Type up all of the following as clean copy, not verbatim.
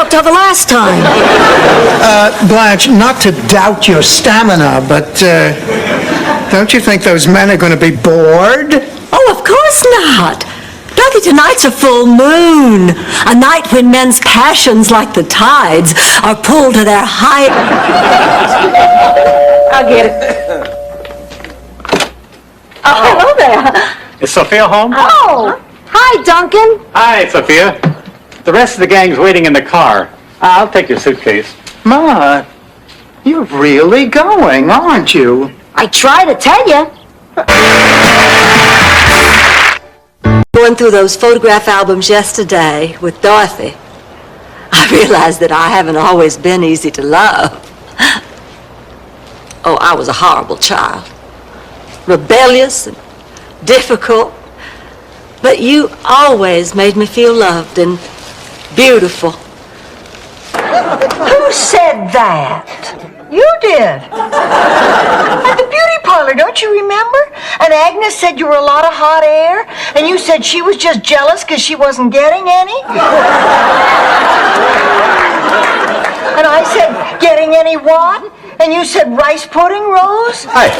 up till the last time. Blanche, not to doubt your stamina, but don't you think those men are going to be bored? Oh, of course not. Dorothy, tonight's a full moon. A night when men's passions, like the tides, are pulled to their height. I'll get it. Oh, hello there. Is Sophia home? Oh, hi, Duncan. Hi, Sophia. The rest of the gang's waiting in the car. I'll take your suitcase. Ma, you're really going, aren't you? I try to tell you. Going through those photograph albums yesterday with Dorothy, I realized that I haven't always been easy to love. Oh, I was a horrible child. Rebellious and difficult. But you always made me feel loved and beautiful. Who said that? You did. At the beauty parlor, don't you remember? And Agnes said you were a lot of hot air, and you said she was just jealous because she wasn't getting any. And I said, getting any what? And you said rice pudding, Rose? Hi.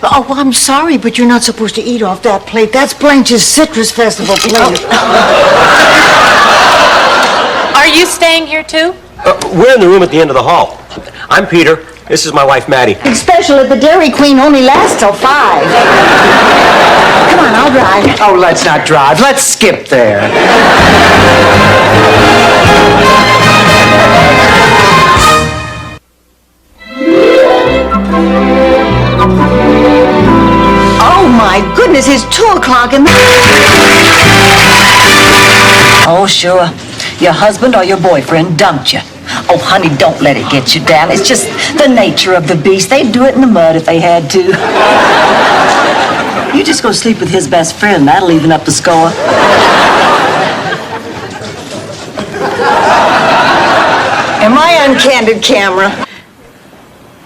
Oh, I'm sorry, but you're not supposed to eat off that plate. That's Blanche's Citrus Festival plate. Are you staying here too? We're in the room at the end of the hall. I'm Peter. This is my wife, Maddie. Big special at the Dairy Queen only lasts till 5. Come on, I'll drive. Oh, let's not drive. Let's skip there. Oh, my goodness, it's 2 o'clock in the... Oh, sure. Your husband or your boyfriend dumped you. Oh, honey, don't let it get you down. It's just the nature of the beast. They'd do it in the mud if they had to. You just go sleep with his best friend. That'll even up the score. Am I on candid camera?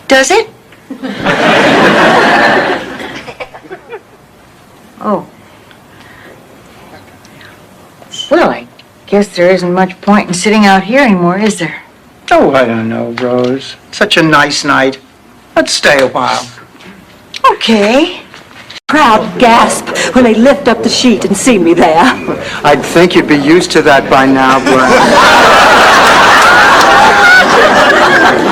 Does it? Oh. Well, I guess there isn't much point in sitting out here anymore, is there? Oh, I don't know, Rose. Such a nice night. Let's stay a while. Okay. Crowd gasp when they lift up the sheet and see me there. I'd think you'd be used to that by now, Blanche.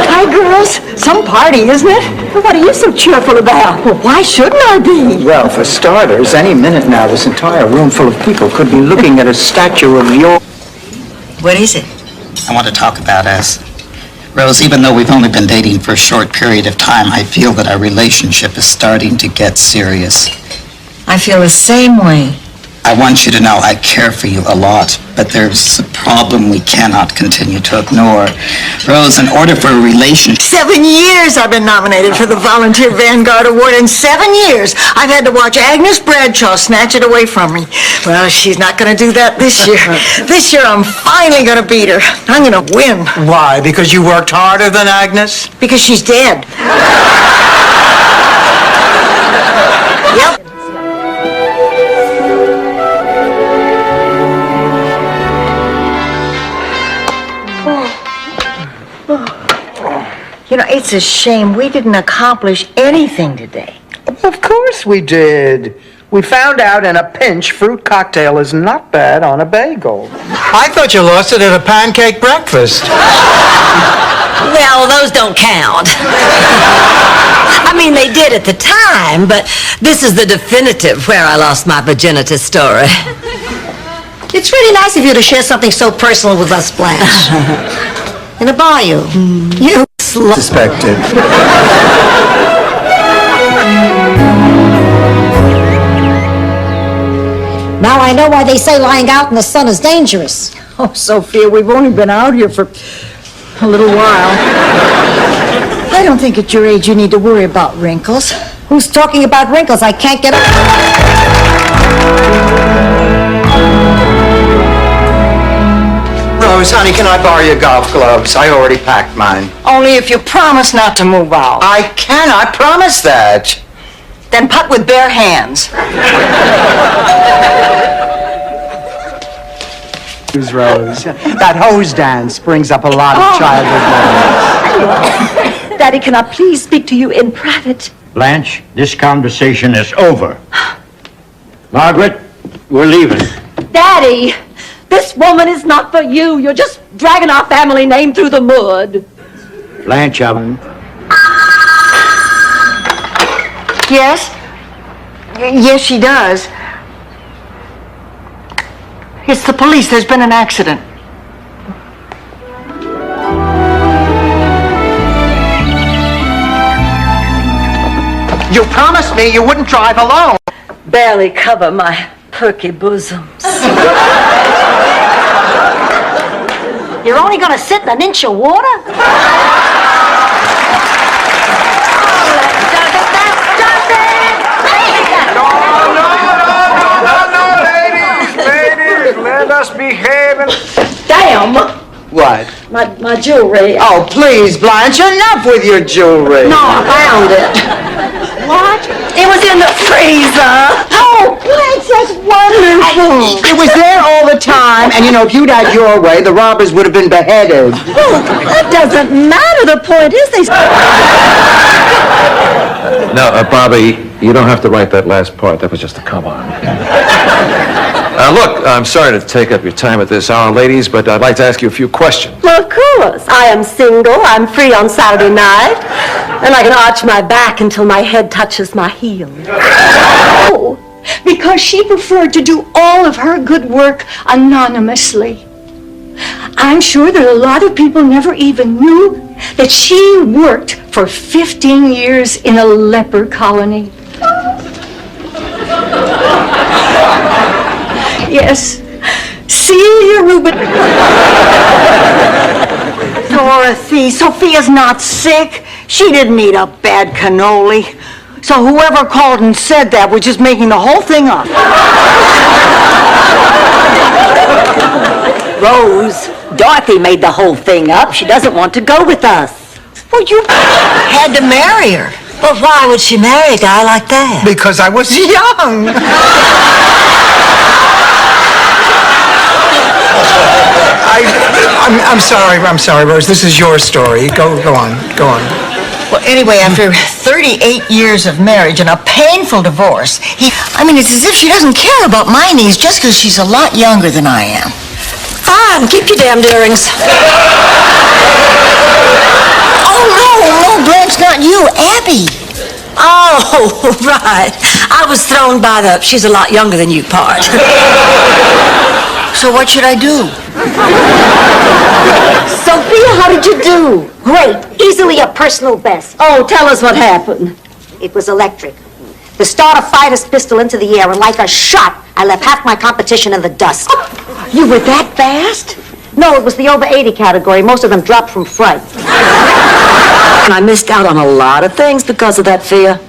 Hi, girls. Some party, isn't it? What are you so cheerful about? Well, why shouldn't I be? Well, for starters, any minute now, this entire room full of people could be looking at a statue of your... What is it? I want to talk about us. Rose, even though we've only been dating for a short period of time, I feel that our relationship is starting to get serious. I feel the same way. I want you to know I care for you a lot, but there's a problem we cannot continue to ignore. Rose, in order for a relationship... 7 years I've been nominated for the Volunteer Vanguard Award. In 7 years, I've had to watch Agnes Bradshaw snatch it away from me. Well, she's not going to do that this year. This year, I'm finally going to beat her. I'm going to win. Why? Because you worked harder than Agnes? Because she's dead. Yep. You know, it's a shame we didn't accomplish anything today. Of course we did. We found out in a pinch fruit cocktail is not bad on a bagel. I thought you lost it at a pancake breakfast. Well, those don't count. I mean, they did at the time, but this is the definitive where I lost my virginity story. It's really nice of you to share something so personal with us, Blanche. In a bayou. You Suspected. Now I know why they say lying out in the sun is dangerous. Oh, Sophia, we've only been out here for a little while. I don't think at your age you need to worry about wrinkles. Who's talking about wrinkles? I can't get up. Rose, honey, can I borrow your golf gloves? I already packed mine. Only if you promise not to move out. I can, I promise that. Then putt with bare hands. Rose. That hose dance brings up a lot of childhood memories. Daddy, can I please speak to you in private? Blanche, this conversation is over. Margaret, we're leaving. Daddy, this woman is not for you. You're just dragging our family name through the mud. Blanche, Yes? Yes, she does. It's the police. There's been an accident. You promised me you wouldn't drive alone. Barely cover my perky bosoms. You're only gonna sit in an inch of water? Ladies, let us behave and... Damn! What? My jewelry. Oh, please, Blanche, enough with your jewelry. No, I found it. What? It was in the freezer. Oh, Blanche, that's wonderful. It was there all the time, and you know, if you'd had your way, the robbers would have been beheaded. That doesn't matter. The point is they... No, Bobby, you don't have to write that last part. That was just a come-on. Look, I'm sorry to take up your time at this hour, ladies, but I'd like to ask you a few questions. Well, of course. I am single. I'm free on Saturday night. And I can arch my back until my head touches my heel. Oh, because she preferred to do all of her good work anonymously. I'm sure that a lot of people never even knew that she worked for 15 years in a leper colony. Yes, Celia Rubin. Dorothy, Sophia's not sick. She didn't eat a bad cannoli. So whoever called and said that was just making the whole thing up. Rose, Dorothy made the whole thing up. She doesn't want to go with us. Well, you had to marry her. But why would she marry a guy like that? Because I was young. I'm sorry, Rose. This is your story. Go on. Well, anyway, after 38 years of marriage and a painful divorce, it's as if she doesn't care about my needs just because she's a lot younger than I am. Fine, keep your damned earrings. Oh, no, Blanche, not you, Abby. Oh, right. I was thrown by the she's a lot younger than you part. So what should I do? Sophia, how did you do? Great. Easily a personal best. Oh, tell us what happened. It was electric. The starter fired his pistol into the air, and like a shot, I left half my competition in the dust. You were that fast? No, it was the over 80 category. Most of them dropped from fright. And I missed out on a lot of things because of that fear.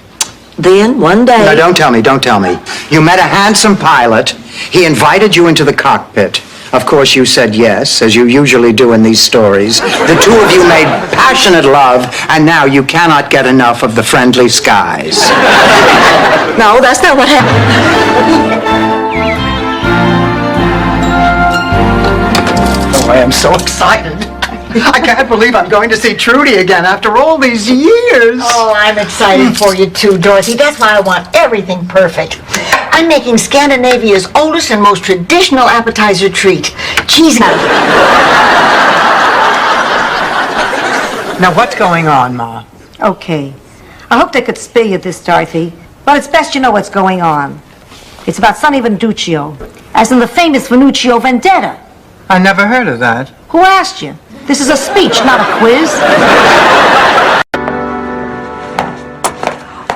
Then, one day... No, don't tell me. You met a handsome pilot. He invited you into the cockpit. Of course, you said yes, as you usually do in these stories. The two of you made passionate love, and now you cannot get enough of the friendly skies. No, that's not what happened. Oh, I am so excited. I can't believe I'm going to see Trudy again after all these years. Oh, I'm excited for you too, Dorothy. That's why I want everything perfect. I'm making Scandinavia's oldest and most traditional appetizer treat. Cheese. Now, what's going on, Ma? Okay. I hoped I could spare you this, Dorothy, but it's best you know what's going on. It's about Sonny Venduccio, as in the famous Venduccio vendetta. I never heard of that. Who asked you? This is a speech, not a quiz.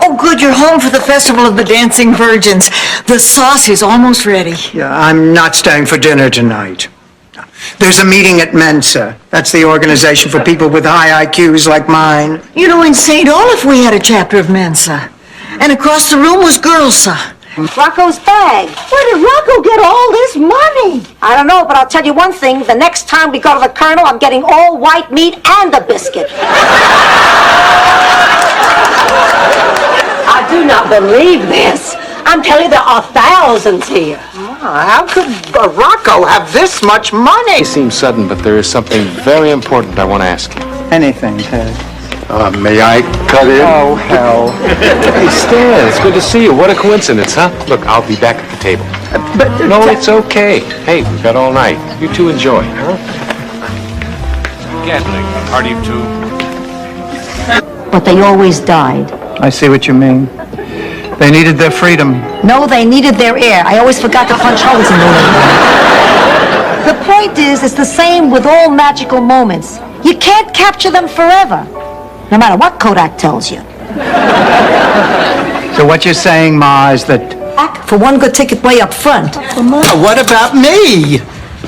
Oh, good, you're home for the Festival of the Dancing Virgins. The sauce is almost ready. Yeah, I'm not staying for dinner tonight. There's a meeting at Mensa. That's the organization for people with high IQs like mine. You know, in St. Olaf we had a chapter of Mensa. And across the room was Girlsa. Rocco's bag. Where did Rocco get all this money? I don't know, but I'll tell you one thing. The next time we go to the Colonel, I'm getting all white meat and a biscuit. I do not believe this. I'm telling you, there are thousands here. How could Rocco have this much money? It seems sudden, but there is something very important I want to ask you. Anything, Ted. May I cut in? Oh, hell. Hey, Stan, it's good to see you. What a coincidence, huh? Look, I'll be back at the table. No, it's okay. Hey, we've got all night. You two enjoy, huh? Gatling, party of two. But they always died. I see what you mean. They needed their freedom. No, they needed their air. I always forgot to punch holes in the lid. The point is, it's the same with all magical moments. You can't capture them forever, no matter what Kodak tells you. So what you're saying, Ma, is that... For one good ticket way up front. What about me?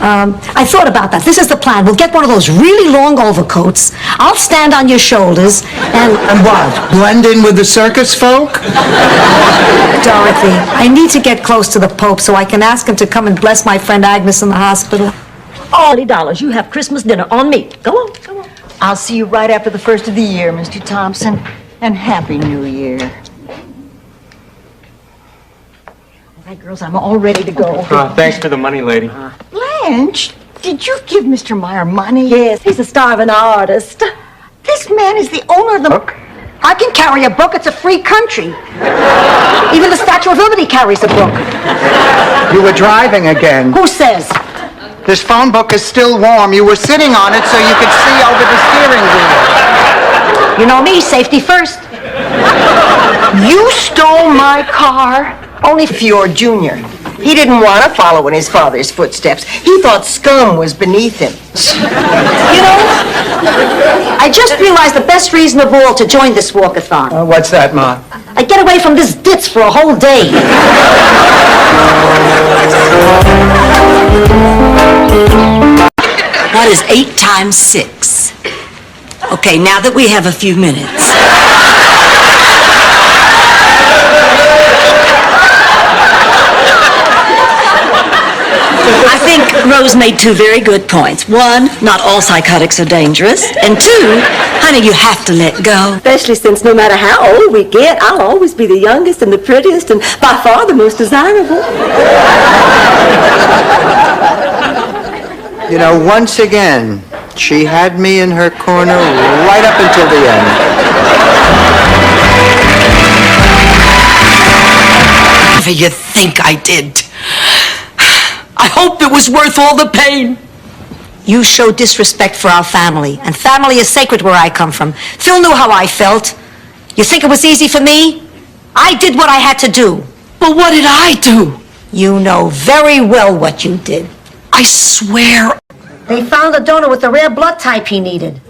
I thought about that. This is the plan. We'll get one of those really long overcoats. I'll stand on your shoulders and... And what? Blend in with the circus folk? Dorothy, I need to get close to the Pope so I can ask him to come and bless my friend Agnes in the hospital. $40. You have Christmas dinner on me. Go on, go on. I'll see you right after the first of the year, Mr. Thompson. And Happy New Year. All right, girls, I'm all ready to go. Thanks for the money, lady. Blanche, did you give Mr. Meyer money? Yes, he's a starving artist. This man is the owner of the... Book? I can carry a book. It's a free country. Even the Statue of Liberty carries a book. You were driving again. Who says? This phone book is still warm. You were sitting on it so you could see over the steering wheel. You know me, safety first. You stole my car? Only Fjord Jr. He didn't want to follow in his father's footsteps. He thought scum was beneath him. You know, I just realized the best reason of all to join this walkathon. What's that, Ma? I get away from this ditz for a whole day. That is 8 times 6. Okay, now that we have a few minutes. I think Rose made 2 very good points. 1, not all psychotics are dangerous. And 2, honey, you have to let go. Especially since no matter how old we get, I'll always be the youngest and the prettiest and by far the most desirable. You know, once again, she had me in her corner right up until the end. Whatever you think I did, I hope it was worth all the pain. You show disrespect for our family, and family is sacred where I come from. Phil knew how I felt. You think it was easy for me? I did what I had to do. But what did I do? You know very well what you did. I swear. They found a donor with the rare blood type he needed.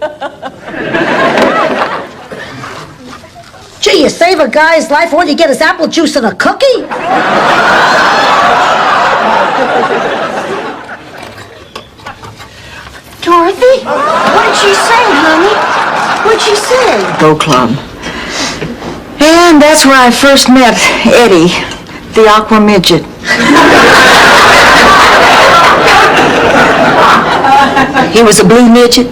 Gee, you save a guy's life, all you get is apple juice and a cookie? Dorothy? What did she say, honey? What'd she say? Go Club. And that's where I first met Eddie, the Aqua Midget. He was a blue midget?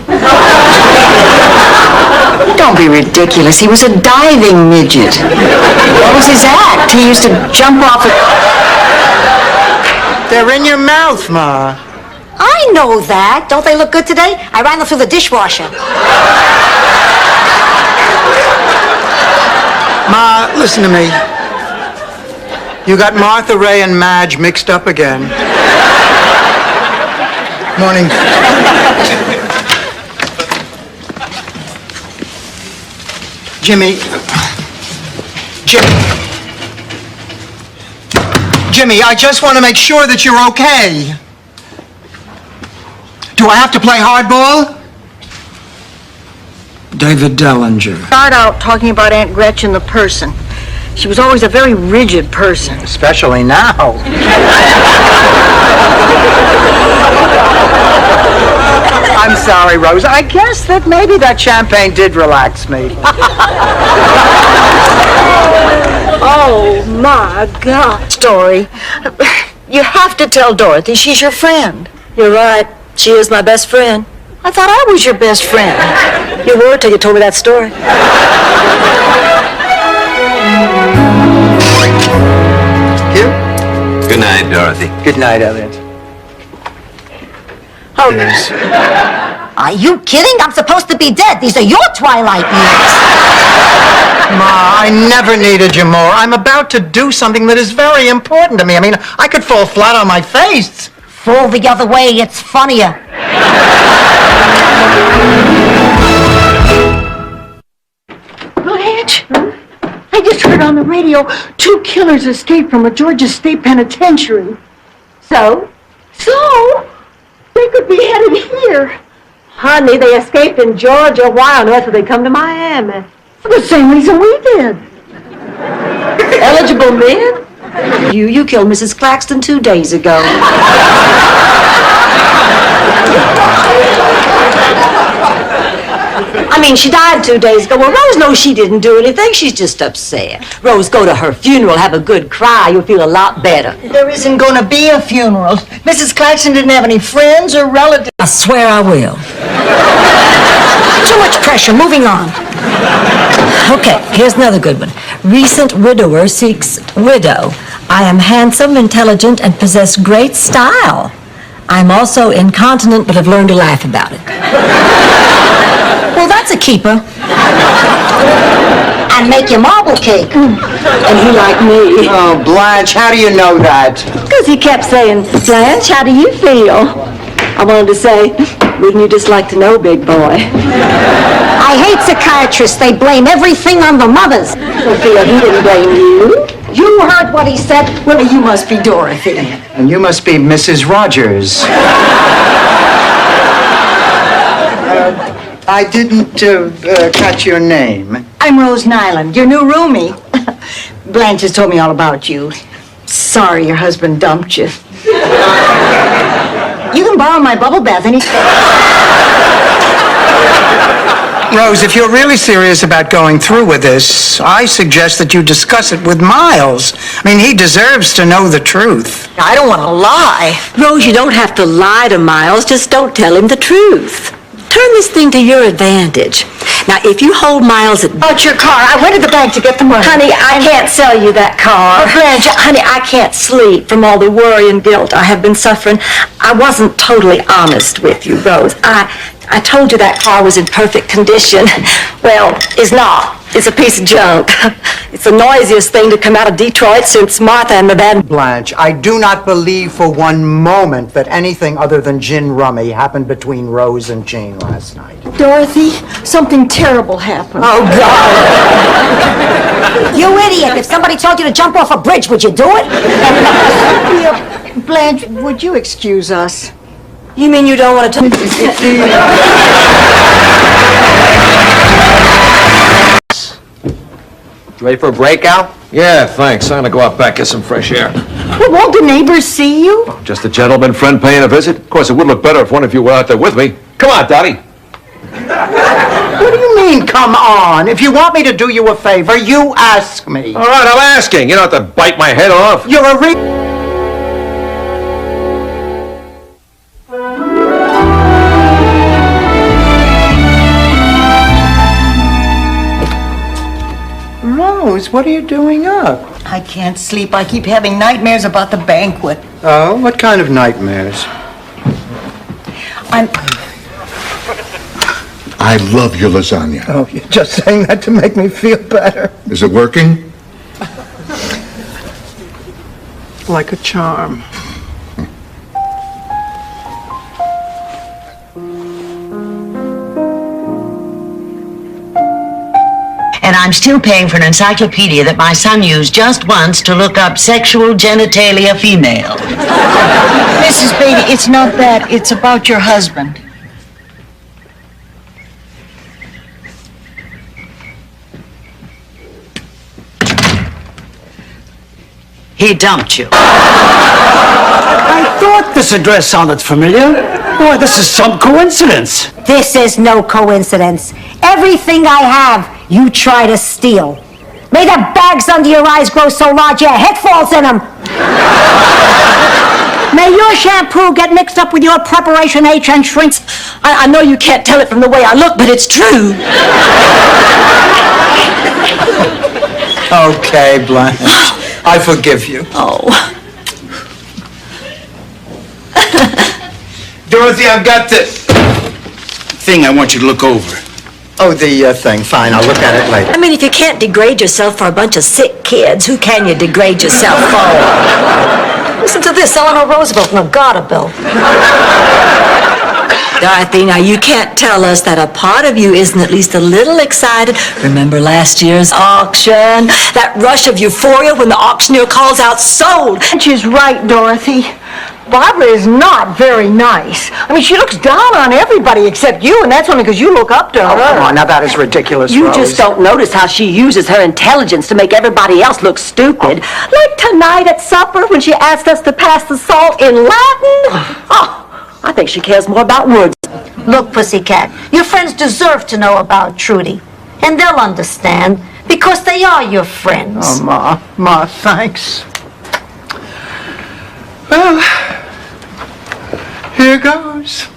Don't be ridiculous. He was a diving midget. What was his act? He used to jump off a... They're in your mouth, Ma. I know that. Don't they look good today? I ran them through the dishwasher. Ma, listen to me. You got Martha Ray and Madge mixed up again. Morning. Jimmy. Jimmy, I just want to make sure that you're okay. Do I have to play hardball? David Dellinger. Start out talking about Aunt Gretchen the person. She was always a very rigid person. Especially now. I'm sorry, Rose. I guess that maybe that champagne did relax me. Oh, my God. Story. You have to tell Dorothy she's your friend. You're right. She is my best friend. I thought I was your best friend. You were till you told me that story. You? Good night, Dorothy. Good night, Elliot. Oh, are you kidding? I'm supposed to be dead. These are your twilight years. Ma, I never needed you more. I'm about to do something that is very important to me. I mean, I could fall flat on my face. Fall the other way, it's funnier. Blanche, I just heard on the radio 2 killers escaped from a Georgia State Penitentiary. So? They could be headed here. Honey, they escaped in Georgia. Why on earth would they come to Miami? For the same reason we did. Eligible men? You killed Mrs. Claxton 2 days ago. I mean, she died 2 days ago. Well, Rose knows she didn't do anything. She's just upset. Rose, go to her funeral, have a good cry. You'll feel a lot better. There isn't going to be a funeral. Mrs. Claxton didn't have any friends or relatives. I swear I will. Too much pressure. Moving on. Okay, here's another good one. Recent widower seeks widow. I am handsome, intelligent, and possess great style. I'm also incontinent, but have learned to laugh about it. Well, that's a keeper. And make your marble cake. And he like me. Oh, Blanche, how do you know that? Because he kept saying, Blanche, how do you feel? I wanted to say, wouldn't you just like to know, big boy? I hate psychiatrists. They blame everything on the mothers. Sophia, he didn't blame you. You heard what he said. Well, you must be Dorothy. And you must be Mrs. Rogers. I didn't catch your name. I'm Rose Nyland, your new roomie. Blanche has told me all about you. Sorry your husband dumped you. You can borrow my bubble bath Rose, if you're really serious about going through with this, I suggest that you discuss it with Miles. I mean, he deserves to know the truth. I don't want to lie. Rose, you don't have to lie to Miles. Just don't tell him the truth. Turn this thing to your advantage. Now, if you hold Miles at... About your car. I went to the bank to get the money. Honey, I can't sell you that car. Blanche, honey, I can't sleep from all the worry and guilt I have been suffering. I wasn't totally honest with you, Rose. I told you that car was in perfect condition. Well, it's not. It's a piece of junk. It's the noisiest thing to come out of Detroit since Martha and the band. Blanche, I do not believe for one moment that anything other than gin rummy happened between Rose and Jane last night. Dorothy, something terrible happened. Oh, God. You idiot. If somebody told you to jump off a bridge, would you do it? Blanche, would you excuse us? You mean you don't want to talk? You ready for a breakout? Yeah, thanks. I'm gonna go out back, get some fresh air. Well, won't the neighbors see you? Just a gentleman friend paying a visit. Of course, it would look better if one of you were out there with me. Come on, Dottie. What do you mean, come on? If you want me to do you a favor, you ask me. All right, I'm asking. You don't have to bite my head off. You're a Rose, what are you doing up? I can't sleep. I keep having nightmares about the banquet. Oh, what kind of nightmares? I love your lasagna. Oh, you're just saying that to make me feel better. Is it working? Like a charm. And I'm still paying for an encyclopedia that my son used just once to look up sexual genitalia female. Mrs. Beatty, it's not that. It's about your husband. He dumped you. I thought this address sounded familiar. Boy, this is some coincidence. This is no coincidence. Everything I have, you try to steal. May the bags under your eyes grow so large your head falls in them. May your shampoo get mixed up with your Preparation H and shrinks. I know you can't tell it from the way I look, but it's true. Okay, Blanche. I forgive you. Oh. Dorothy, I've got the thing I want you to look over. Oh, the thing. Fine, I'll look at it later. I mean, if you can't degrade yourself for a bunch of sick kids, who can you degrade yourself for? Listen to this, Eleanor Roosevelt from the Garter Bill. Dorothy, now you can't tell us that a part of you isn't at least a little excited. Remember last year's auction? That rush of euphoria when the auctioneer calls out sold. And she's right, Dorothy. Barbara is not very nice. I mean, she looks down on everybody except you, and that's only because you look up to her. Oh, come on, now that is ridiculous, You Rose. just don't notice how she uses her intelligence to make everybody else look stupid. Like tonight at supper when she asked us to pass the salt in Latin. Oh, I think she cares more about words. Look, Pussycat, your friends deserve to know about Trudy. And they'll understand, because they are your friends. Oh, Ma, thanks. Well, here goes.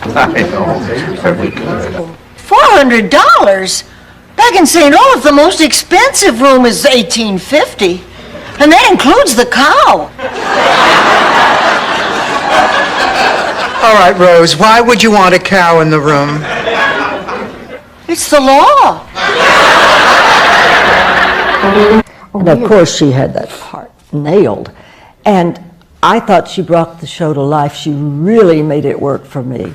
$400? Back in St. Olaf, the most expensive room is $18.50. And that includes the cow. All right, Rose, why would you want a cow in the room? It's the law. And of course she had that part nailed. And I thought she brought the show to life. She really made it work for me.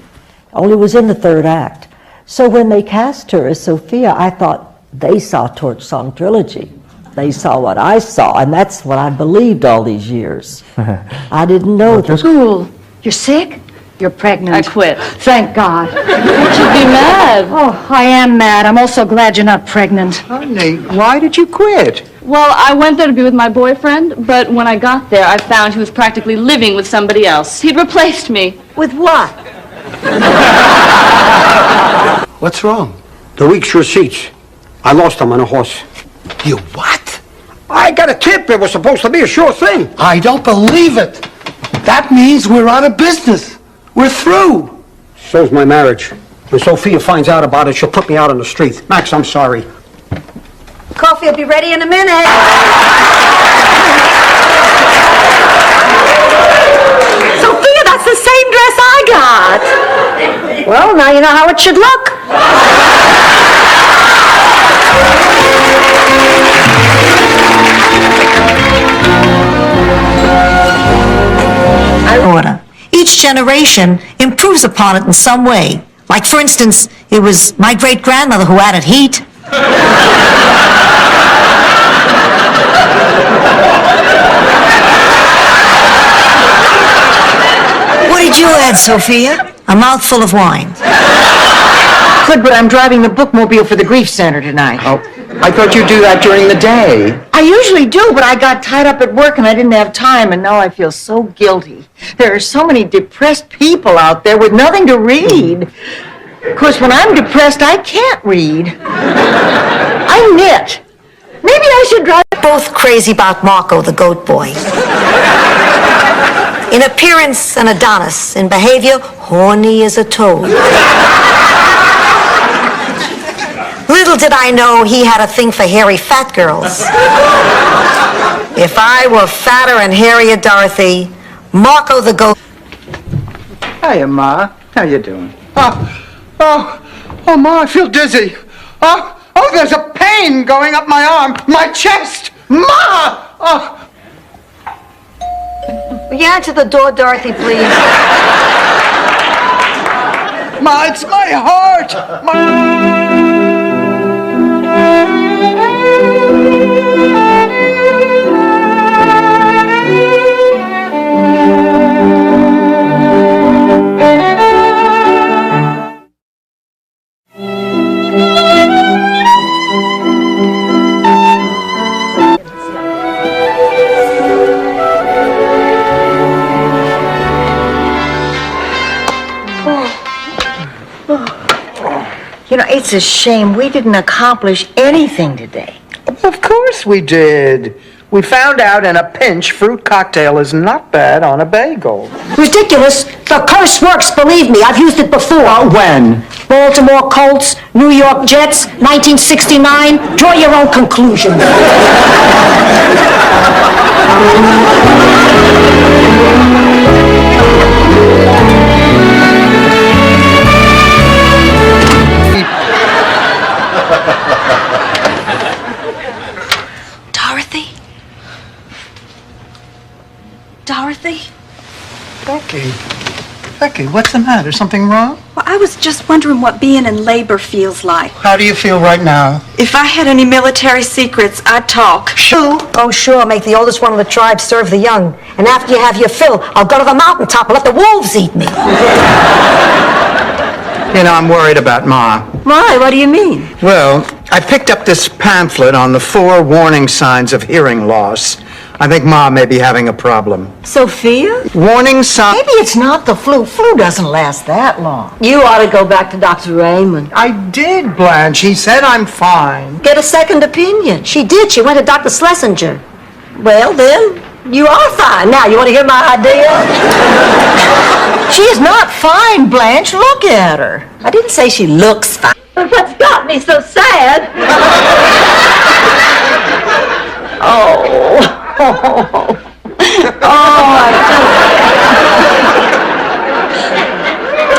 Only was in the third act. So when they cast her as Sophia, I thought they saw Torch Song Trilogy. They saw what I saw, and that's what I believed all these years. I didn't know that. Cool. You're sick? You're pregnant. I quit. Thank God. You should be mad. Oh, I am mad. I'm also glad you're not pregnant. Honey, why did you quit? Well, I went there to be with my boyfriend, but when I got there, I found he was practically living with somebody else. He'd replaced me. With what? What's wrong? The week's receipts. I lost them on a horse. You what? I got a tip. It was supposed to be a sure thing. I don't believe it. That means we're out of business. We're through. So's my marriage. When Sophia finds out about it, she'll put me out on the street. Max, I'm sorry. Coffee will be ready in a minute. Sophia, that's the same dress I got. Well, now you know how it should look. Order. Each generation improves upon it in some way. Like, for instance, it was my great-grandmother who added heat. What did you add, Sophia? A mouthful of wine. Good, but I'm driving the bookmobile for the Grief Center tonight. Oh, I thought you'd do that during the day. I usually do, but I got tied up at work and I didn't have time, and now I feel so guilty. There are so many depressed people out there with nothing to read. Of course, when I'm depressed, I can't read. I knit. Maybe I should drive. Both crazy about Marco, the goat boy. In appearance, an Adonis. In behavior, horny as a toad. Little did I know he had a thing for hairy fat girls. If I were fatter and hairier, Dorothy, Marco the goat... Hiya, Ma. How you doing? Oh, Ma, I feel dizzy. Oh, there's a pain going up my arm, my chest. Ma! Oh. Will you answer the door, Dorothy, please? Ma, it's my heart. You know, it's a shame we didn't accomplish anything today. Of course we did. We found out in a pinch fruit cocktail is not bad on a bagel. Ridiculous. The curse works, believe me. I've used it before. When? Baltimore Colts, New York Jets, 1969. Draw your own conclusions. Dorothy? Dorothy? Becky, what's the matter? Something wrong? Well, I was just wondering what being in labor feels like. How do you feel right now? If I had any military secrets, I'd talk. Sure. Oh, sure. Make the oldest one of the tribe serve the young. And after you have your fill, I'll go to the mountaintop and let the wolves eat me. You know, I'm worried about Ma. Why? What do you mean? Well, I picked up this pamphlet on the 4 warning signs of hearing loss. I think Ma may be having a problem. Sophia? Warning sign. Maybe it's not the flu. Flu doesn't last that long. You ought to go back to Dr. Raymond. I did, Blanche. He said I'm fine. Get a second opinion. She did. She went to Dr. Schlesinger. Well, then, you are fine. Now, you want to hear my idea? She is not fine, Blanche. Look at her. I didn't say she looks fine. But what's got me so sad?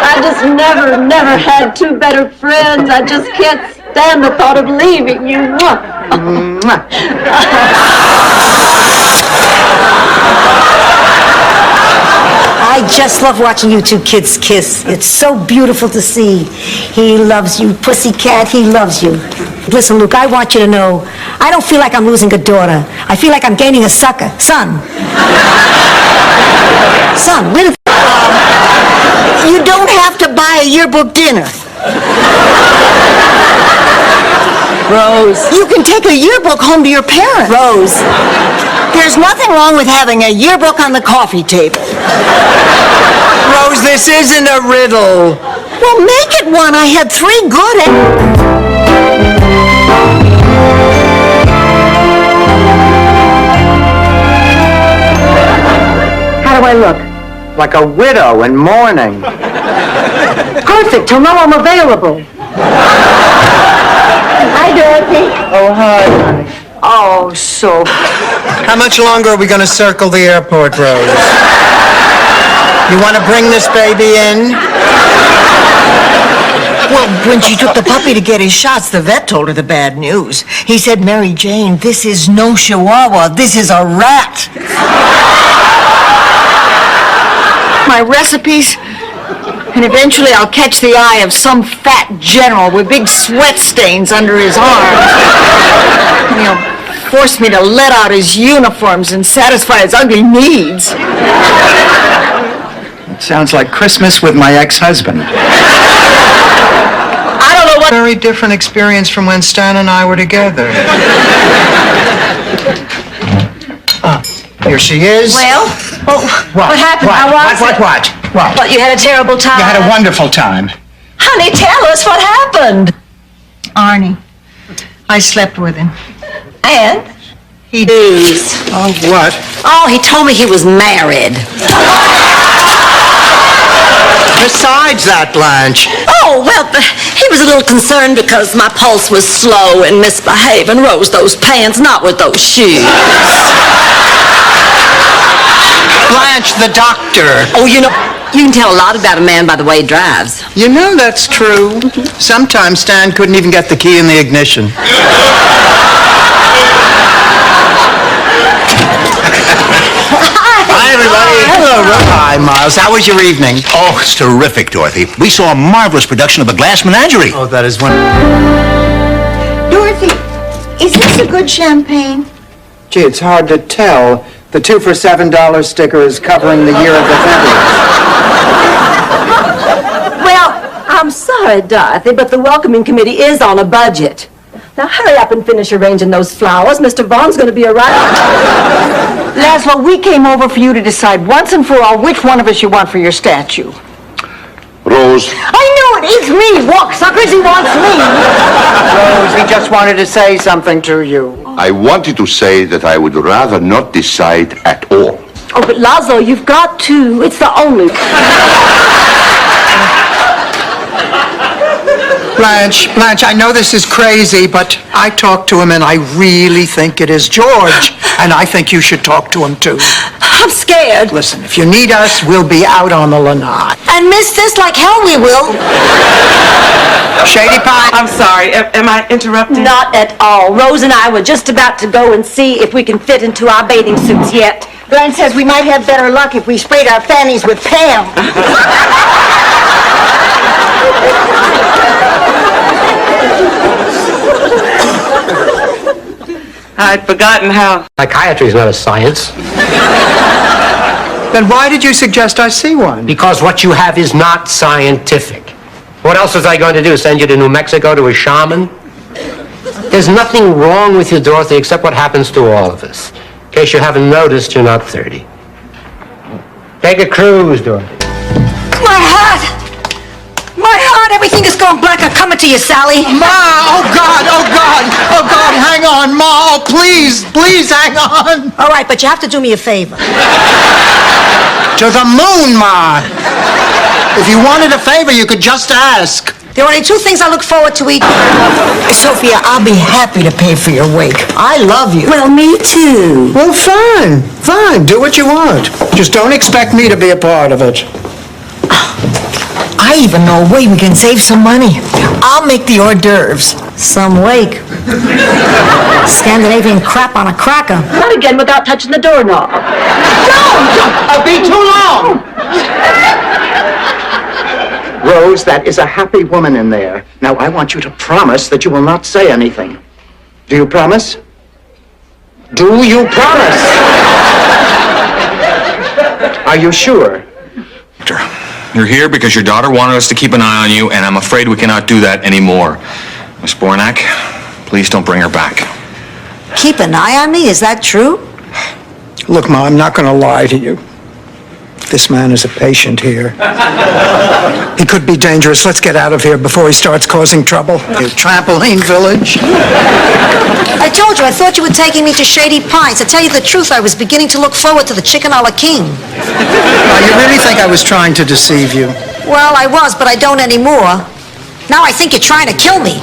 I just never had 2 better friends. I just can't stand the thought of leaving you. I just love watching you 2 kids kiss. It's so beautiful to see. He loves you, pussycat. He loves you. Listen, Luke, I want you to know, I don't feel like I'm losing a daughter. I feel like I'm gaining a sucker. Son. Son, where the You don't have to buy a yearbook dinner. Rose. You can take a yearbook home to your parents. Rose. There's nothing wrong with having a yearbook on the coffee table. Rose, this isn't a riddle. Well, make it one. I had 3 good How do I look? Like a widow in mourning. Perfect. Till now I'm available. Hi, Dorothy. Oh, hi, honey. Oh, so... How much longer are we going to circle the airport, Rose? You want to bring this baby in? Well, when she took the puppy to get his shots, the vet told her the bad news. He said, Mary Jane, this is no chihuahua. This is a rat. My recipes, and eventually I'll catch the eye of some fat general with big sweat stains under his arms. And he'll force me to let out his uniforms and satisfy his ugly needs. It sounds like Christmas with my ex-husband. I don't know what... Very different experience from when Stan and I were together. Here she is. Well, what happened? How was it? What? What, you had a terrible time? You had a wonderful time. Honey, tell us what happened. Arnie, I slept with him. And? He Oh, what? Oh, he told me he was married. Besides that, Blanche. Oh, well, he was a little concerned because my pulse was slow and misbehaving. Rose, those pants, not with those shoes. Blanche, the doctor. Oh, you know, you can tell a lot about a man by the way he drives. You know that's true. Sometimes Stan couldn't even get the key in the ignition. Hi, everybody. Hello, Rob. Hi, Miles. How was your evening? Oh, it's terrific, Dorothy. We saw a marvelous production of The Glass Menagerie. Oh, that is wonderful. Dorothy, is this a good champagne? Gee, it's hard to tell. The 2 for $7 sticker is covering the year of the vintage. Well, I'm sorry, Dorothy, but the welcoming committee is on a budget. Now hurry up and finish arranging those flowers. Mr. Vaughn's going to be around. Laszlo, we came over for you to decide once and for all which one of us you want for your statue. Rose. I knew it! It's me! Walk, suckers, he wants me! Rose, he just wanted to say something to you. I wanted to say that I would rather not decide at all. Oh, but Laszlo, you've got to. It's the only... Blanche, I know this is crazy, but I talked to him and I really think it is George. And I think you should talk to him too. I'm scared. Listen, if you need us, we'll be out on the Lanai. And miss this like hell we will. Shady Pie? I'm sorry, am I interrupting? Not at all. Rose and I were just about to go and see if we can fit into our bathing suits yet. Glenn says we might have better luck if we sprayed our fannies with Pam. I'd forgotten how. Psychiatry is not a science. Then why did you suggest I see one? Because what you have is not scientific. What else was I going to do? Send you to New Mexico to a shaman? There's nothing wrong with you, Dorothy, except what happens to all of us. In case you haven't noticed, you're not 30. Take a cruise, Dorothy. My heart! My heart! Everything is going black. I'm coming to you, Sally. Ma! Oh, God! Oh, God! Oh, God! Hang on, Ma! Oh, please! Please hang on! All right, but you have to do me a favor. To the moon, Ma! If you wanted a favor, you could just ask. There are only two things I look forward to eat. Sophia, I'll be happy to pay for your wake. I love you. Well, me too. Well, fine. Fine. Do what you want. Just don't expect me to be a part of it. I even know a way we can save some money. I'll make the hors d'oeuvres. Some wake. Scandinavian crap on a cracker. Not again without touching the doorknob. I'll be too long! Rose, that is a happy woman in there. Now, I want you to promise that you will not say anything. Do you promise? Do you promise? Are you sure? You're here because your daughter wanted us to keep an eye on you, and I'm afraid we cannot do that anymore. Miss Bornak, please don't bring her back. Keep an eye on me? Is that true? Look, Ma, I'm not going to lie to you. This man is a patient here. He could be dangerous. Let's get out of here before he starts causing trouble. Trampoline Village. I told you, I thought you were taking me to Shady Pines. To tell you the truth, I was beginning to look forward to the Chicken a la King. Now, you really think I was trying to deceive you? Well, I was, but I don't anymore. Now I think you're trying to kill me.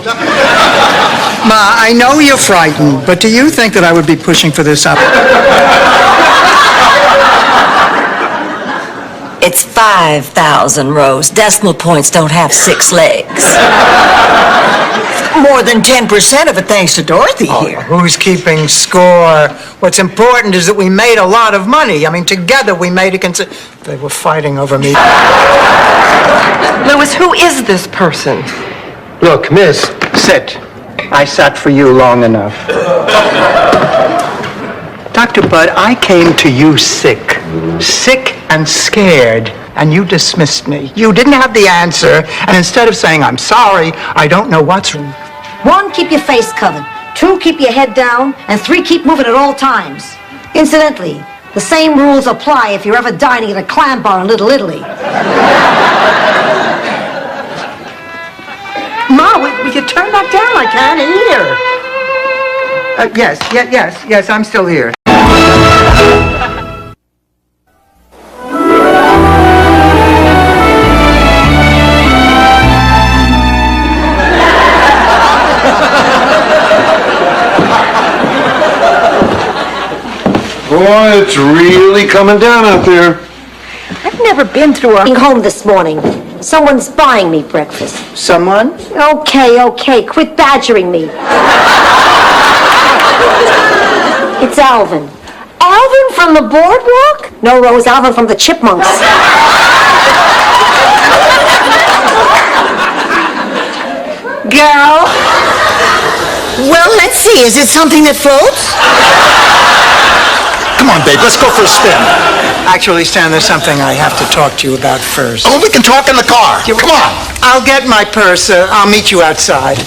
Ma, I know you're frightened, but do you think that I would be pushing for this up? It's 5,000, Rose. Decimal points don't have 6 legs. More than 10% of it thanks to Dorothy here. Who's keeping score? What's important is that we made a lot of money. I mean, together we made a They were fighting over me. Louis, who is this person? Look, miss, sit. I sat for you long enough. Dr. Budd, I came to you sick and scared, and you dismissed me. You didn't have the answer, and instead of saying, I'm sorry, I don't know what's wrong. 1, keep your face covered. 2, keep your head down. And 3, keep moving at all times. Incidentally, the same rules apply if you're ever dining at a clam bar in Little Italy. Ma, will you turn that down? I can't hear. Yes, I'm still here. Boy, it's really coming down out there. I've never been through a... home this morning. Someone's buying me breakfast. Someone? Okay, quit badgering me. It's Alvin. Alvin from the boardwalk? No, Rose, Alvin from the Chipmunks. Girl. Well, let's see. Is it something that floats? Come on, babe, let's go for a spin. Actually, Stan, there's something I have to talk to you about first. Oh, we can talk in the car. Come on. I'll get my purse. I'll meet you outside.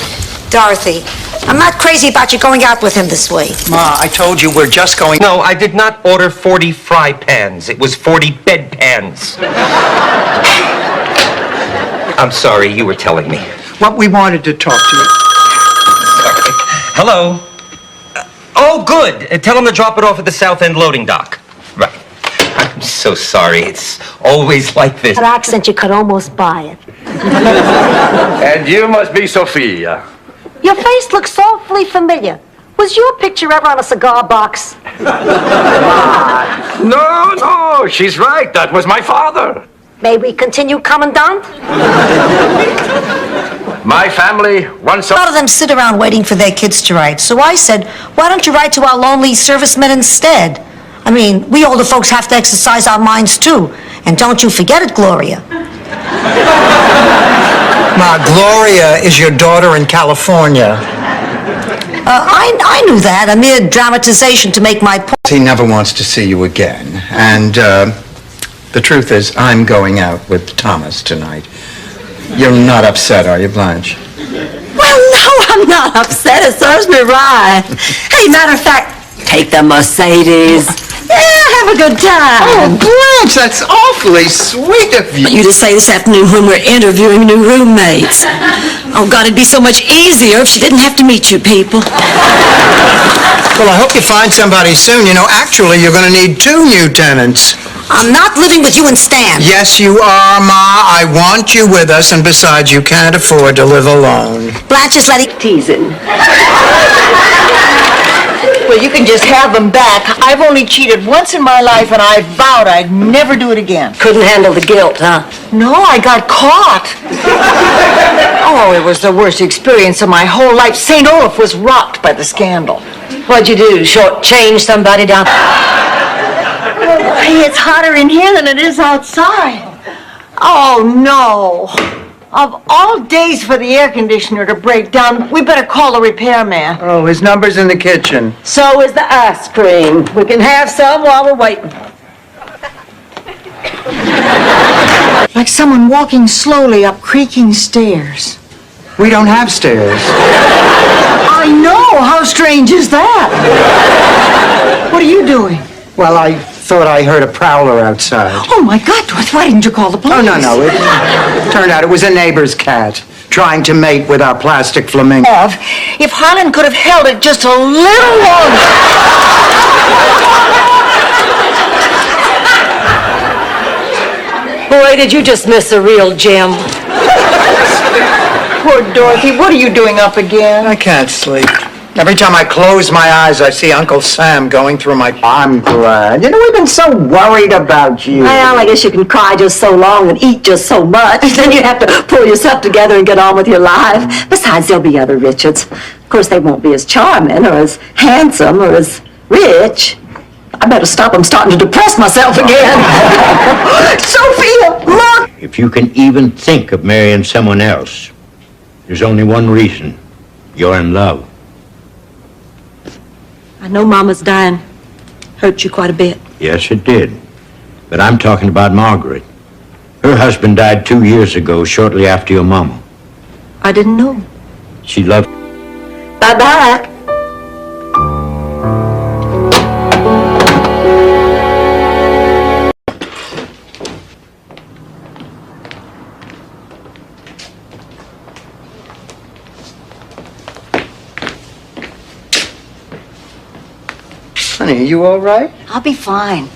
Dorothy, I'm not crazy about you going out with him this way. Ma, I told you we're just going... No, I did not order 40 fry pans. It was 40 bedpans. I'm sorry, you were telling me. What we wanted to talk to you. Sorry. Hello. Oh, good. Tell him to drop it off at the South End loading dock. Right. I'm so sorry. It's always like this. That accent, you could almost buy it. And you must be Sophia. Your face looks awfully familiar. Was your picture ever on a cigar box? No, she's right. That was my father. May we continue, Commandant? My family once... A lot of them sit around waiting for their kids to write. So I said, why don't you write to our lonely servicemen instead? I mean, we older folks have to exercise our minds too. And don't you forget it, Gloria. Ma, Gloria is your daughter in California. I knew that. A mere dramatization to make my point. He never wants to see you again. And the truth is, I'm going out with Thomas tonight. You're not upset, are you, Blanche? Well, no, I'm not upset. It serves me right. Hey, matter of fact, take the Mercedes. Yeah, have a good time. Oh, Blanche, that's awfully sweet of you. You to say this afternoon when we're interviewing new roommates. Oh, God, it'd be so much easier if she didn't have to meet you people. Well, I hope you find somebody soon. You know, actually, you're going to need 2 new tenants. I'm not living with you and Stan. Yes, you are, Ma. I want you with us, and besides, you can't afford to live alone. Blanche is letting... Teasing. Well, you can just have them back. I've only cheated once in my life, and I vowed I'd never do it again. Couldn't handle the guilt, huh? No, I got caught. Oh, it was the worst experience of my whole life. St. Olaf was rocked by the scandal. What'd you do, shortchange somebody down? Hey, it's hotter in here than it is outside. Oh, no. Of all days for the air conditioner to break down, we better call the repairman. Oh, his number's in the kitchen. So is the ice cream. We can have some while we're waiting. Like someone walking slowly up creaking stairs. We don't have stairs. I know! How strange is that? What are you doing? Well, I thought I heard a prowler outside. Oh, my God, Dorothy, why didn't you call the police? Oh, no. It turned out it was a neighbor's cat trying to mate with our plastic flamingo. If Harlan could have held it just a little longer. Boy, did you just miss a real gem. Poor Dorothy, what are you doing up again? I can't sleep. Every time I close my eyes, I see Uncle Sam going through my... I'm glad. You know, we've been so worried about you. Well, I guess you can cry just so long and eat just so much. Then you have to pull yourself together and get on with your life. Besides, there'll be other Richards. Of course, they won't be as charming or as handsome or as rich. I better stop. I'm starting to depress myself again. Sophia, look! If you can even think of marrying someone else, there's only one reason. You're in love. I know Mama's dying. Hurt you quite a bit. Yes, it did. But I'm talking about Margaret. Her husband died 2 years ago, shortly after your mama. I didn't know. She loved... Bye-bye. Honey, are you all right? I'll be fine.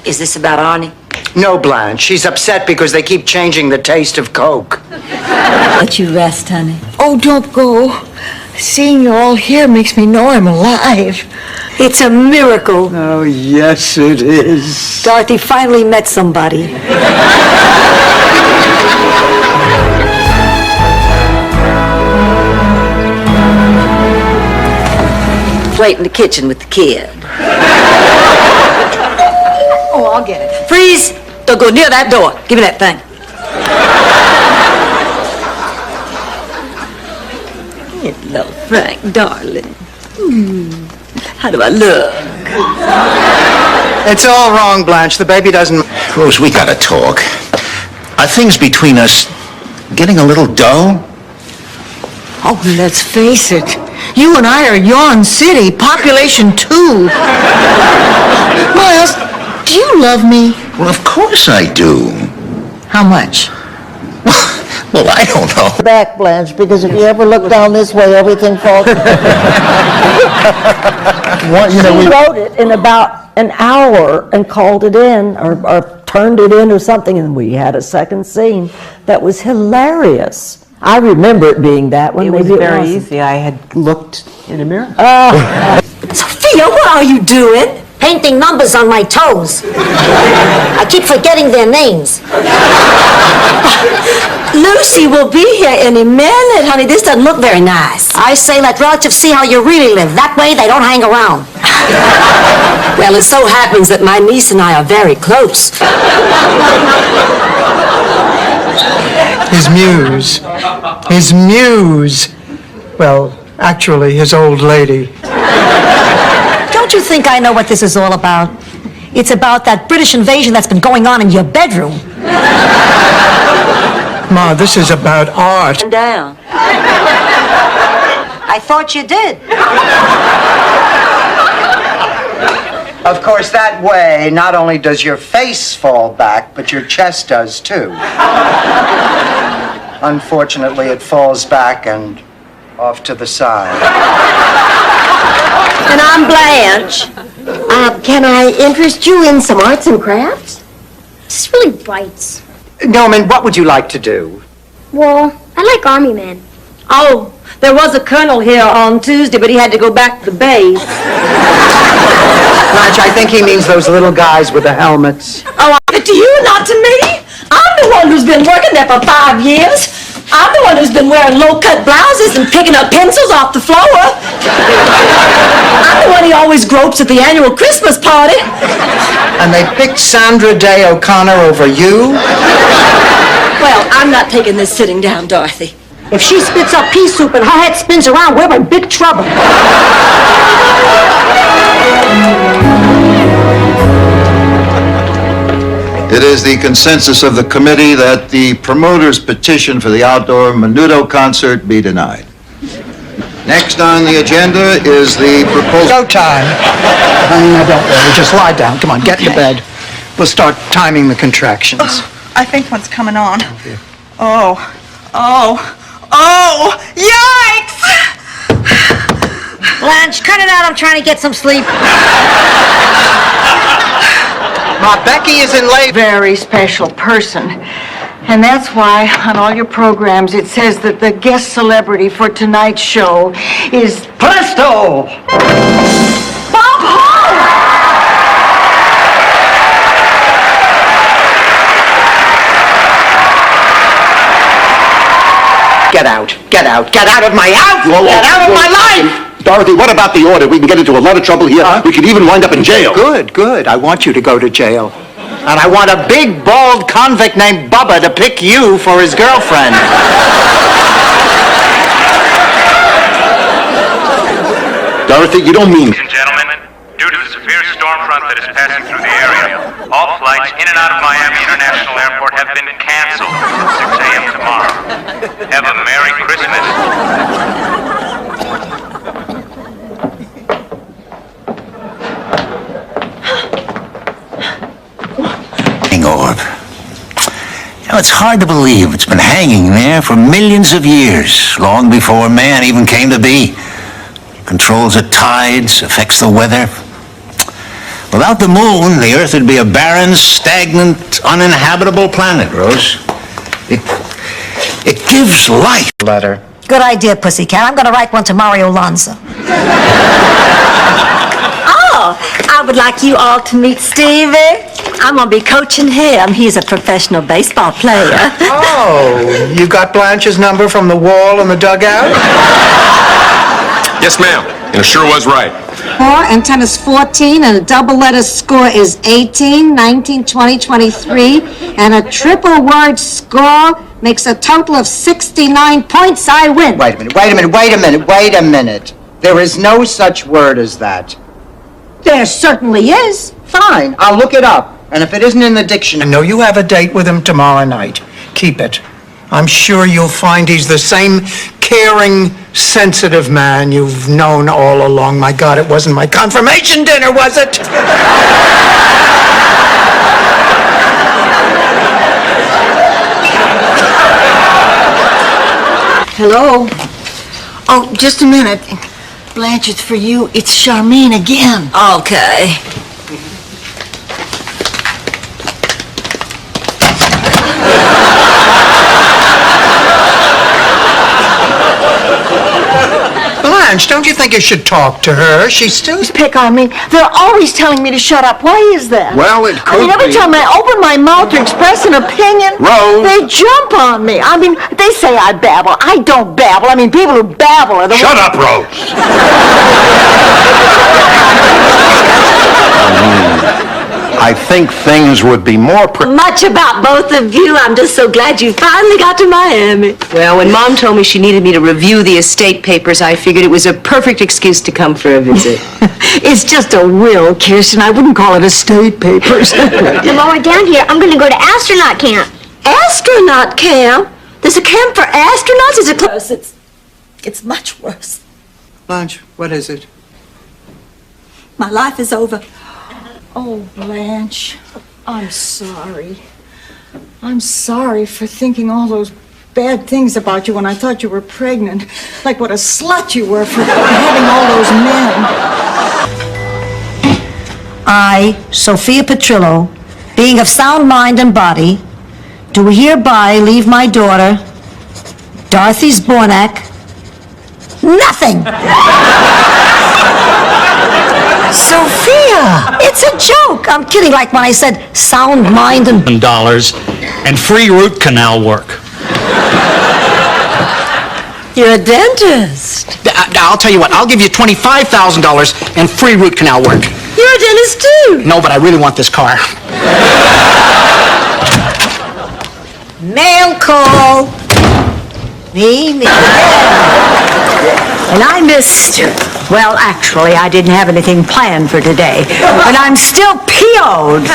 Is this about Arnie? No, Blanche. She's upset because they keep changing the taste of Coke. Let you rest, honey. Oh, don't go. Seeing you all here makes me know I'm alive. It's a miracle. Oh, yes, it is. Dorothy finally met somebody. Wait in the kitchen with the kid. Oh, I'll get it. Freeze! Don't go near that door. Give me that thing. Hello, Frank, darling. How do I look? It's all wrong, Blanche. The baby doesn't... Rose, we gotta talk. Are things between us getting a little dull? Oh, let's face it. You and I are Yawn City, population 2. Miles, do you love me? Well, of course I do. How much? Well, I don't know. Back, Blanche, because if you ever look down this way, everything falls. She wrote it in about an hour and called it in or turned it in or something, and we had a second scene that was hilarious. I remember it being that one. It was Maybe very wasn't. easy. I had looked in a mirror. Sophia, what are you doing? Painting numbers on my toes. I keep forgetting their names. Lucy will be here any minute, honey. This doesn't look very nice. I say let relatives see how you really live. That way they don't hang around. Well, it so happens that my niece and I are very close. His muse. His muse. Well, actually, his old lady. Don't you think I know what this is all about? It's about that British invasion that's been going on in your bedroom. Ma, this is about art. Down. I thought you did. Of course, that way, not only does your face fall back, but your chest does too. Unfortunately, it falls back and off to the side. And I'm Blanche. Can I interest you in some arts and crafts? This really bites. Norman, what would you like to do? Well, I like Army Men. Oh, there was a colonel here on Tuesday, but he had to go back to the base. Blanche, I think he means those little guys with the helmets. Oh, to you, not to me. I'm the one who's been working there for 5 years. I'm the one who's been wearing low-cut blouses and picking up pencils off the floor. I'm the one he always gropes at the annual Christmas party. And they picked Sandra Day O'Connor over you? Well, I'm not taking this sitting down, Dorothy. If she spits up pea soup and her head spins around, we're in big trouble. It is the consensus of the committee that the promoter's petition for the outdoor Menudo concert be denied. Next on the agenda is the proposal... Go time. Honey, now don't worry. Just lie down. Come on, get into bed. We'll start timing the contractions. I think one's coming on. Oh, yikes! Blanche, cut it out. I'm trying to get some sleep. Ma, Becky is in labor. Very special person. And that's why on all your programs it says that the guest celebrity for tonight's show is Presto! Bob Hope! Get out. Get out. Get out of my house! Get out of my life! Dorothy, what about the order? We can get into a lot of trouble here. We could even wind up in jail. Good, good. I want you to go to jail. And I want a big, bald convict named Bubba to pick you for his girlfriend. Dorothy, you don't mean... Ladies and gentlemen, due to the severe storm front that is passing through the area, all flights in and out of Miami International Airport have been canceled until 6 a.m. tomorrow. Have a Merry Christmas. Orb. You know, it's hard to believe it's been hanging there for millions of years, long before man even came to be. Controls the tides, affects the weather. Without the moon, the Earth would be a barren, stagnant, uninhabitable planet, Rose. It gives life. Letter. Good idea, Pussycat. I'm going to write one to Mario Lanza. Oh, I would like you all to meet Stevie. I'm going to be coaching him. He's a professional baseball player. Oh, you got Blanche's number from the wall in the dugout? Yes, ma'am. And it sure was right. 4 and 10 is 14, and a double letter score is 18, 19, 20, 23, and a triple word score makes a total of 69 points. I win. Wait a minute. There is no such word as that. There certainly is. Fine, I'll look it up. And if it isn't in the dictionary... I know you have a date with him tomorrow night. Keep it. I'm sure you'll find he's the same caring, sensitive man you've known all along. My God, it wasn't my confirmation dinner, was it? Hello? Oh, just a minute. Blanche, it's for you. It's Charmaine again. Okay. Blanche, don't you think you should talk to her? She's still... Pick on me. They're always telling me to shut up. Why is that? Well, it I mean, could every be. time I open my mouth to express an opinion, Rose. they jump on me. I mean, they say I babble. I don't babble. I mean, people who babble are the Shut ones... up, Rose. I think things would be more... Much about both of you. I'm just so glad you finally got to Miami. Well, when Mom told me she needed me to review the estate papers, I figured it was a perfect excuse to come for a visit. It's just a will, Kirsten. I wouldn't call it estate papers. Now, while we're down here, I'm going to go to astronaut camp. Astronaut camp? There's a camp for astronauts? Is it close? It's much worse. Blanche, what is it? My life is over. Oh, Blanche, I'm sorry. I'm sorry for thinking all those bad things about you when I thought you were pregnant. Like what a slut you were for having all those men. I, Sophia Petrillo, being of sound mind and body, do hereby leave my daughter, Dorothy Zbornak, nothing. Sophia, it's a joke. I'm kidding, like when I said sound mind and... $1 and free root canal work. You're a dentist. I'll tell you what, I'll give you $25,000 and free root canal work. You're a dentist too. No, but I really want this car. Mail call. Me. And I missed, well, actually, I didn't have anything planned for today, but I'm still PO'd.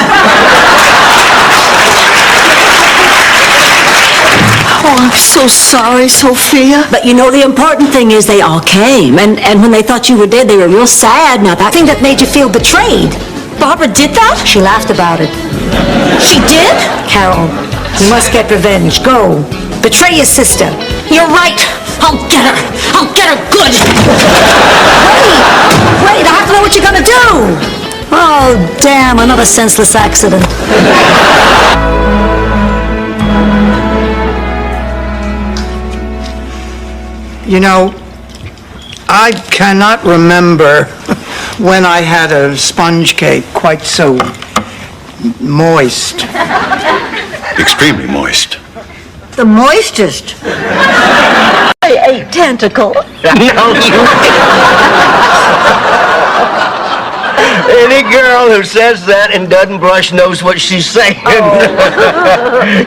Oh, I'm so sorry, Sophia. But you know, the important thing is they all came. And when they thought you were dead, they were real sad. Now, that Thing that made you feel betrayed. Barbara did that? She laughed about it. She did? Carol, you must get revenge. Go. Betray your sister. You're right. I'll get her. I'll get her good. Wait, I have to know what you're gonna do. Oh, damn, another senseless accident. You know, I cannot remember when I had a sponge cake quite so moist. Extremely moist. The moistest. A tentacle. Any girl who says that and doesn't brush knows what she's saying.